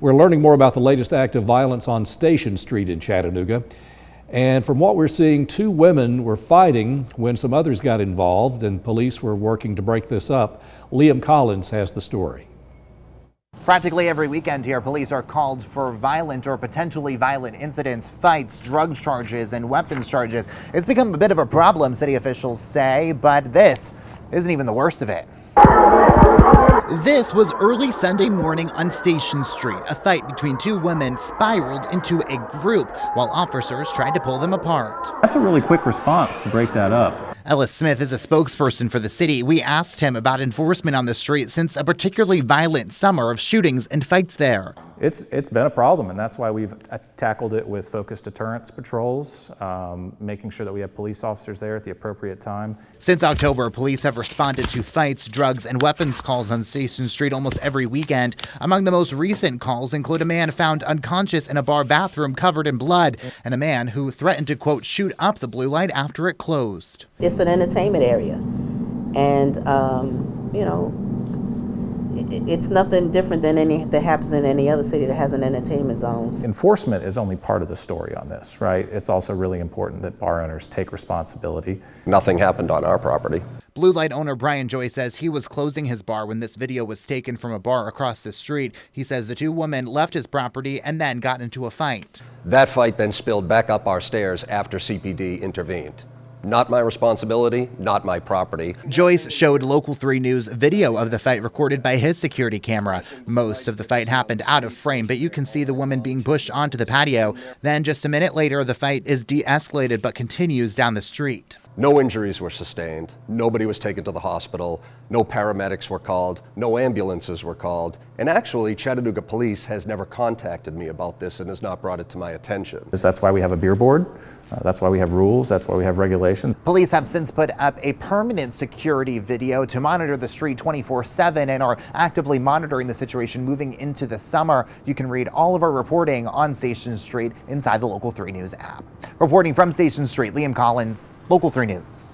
We're learning more about the latest act of violence on Station Street in Chattanooga. And from what we're seeing, two women were fighting when some others got involved, and police were working to break this up. Liam Collins has the story. Practically every weekend here, police are called for violent or potentially violent incidents, fights, drug charges, and weapons charges. It's become a bit of a problem, city officials say, but this isn't even the worst of it. This was early Sunday morning on Station Street. A fight between two women spiraled into a group while officers tried to pull them apart. That's a really quick response to break that up. Ellis Smith is a spokesperson for the city. We asked him about enforcement on the street since a particularly violent summer of shootings and fights there. It's been a problem, and that's why we've tackled it with focused deterrence patrols, making sure that we have police officers there at the appropriate time. Since October, police have responded to fights, drugs, and weapons calls on Station Street almost every weekend. Among the most recent calls include a man found unconscious in a bar bathroom covered in blood, and a man who threatened to, quote, shoot up the blue light after it closed. It's an entertainment area, and it's nothing different than any that happens in any other city that has an entertainment zone. Enforcement is only part of the story on this, right? It's also really important that bar owners take responsibility. Nothing happened on our property. Blue Light owner Brian Joy says he was closing his bar when this video was taken from a bar across the street. He says the two women left his property and then got into a fight. That fight then spilled back up our stairs after CPD intervened. Not my responsibility, not my property. Joyce showed Local 3 News video of the fight recorded by his security camera. Most of the fight happened out of frame, but you can see the woman being pushed onto the patio. Then just a minute later, the fight is de-escalated but continues down the street. No injuries were sustained. Nobody was taken to the hospital. No paramedics were called. No ambulances were called. And actually, Chattanooga Police has never contacted me about this and has not brought it to my attention. That's why we have a beer board. That's why we have rules. That's why we have regulations. Police have since put up a permanent security video to monitor the street 24/7 and are actively monitoring the situation moving into the summer. You can read all of our reporting on Station Street inside the Local 3 News app. Reporting from Station Street, Liam Collins, Local 3 News.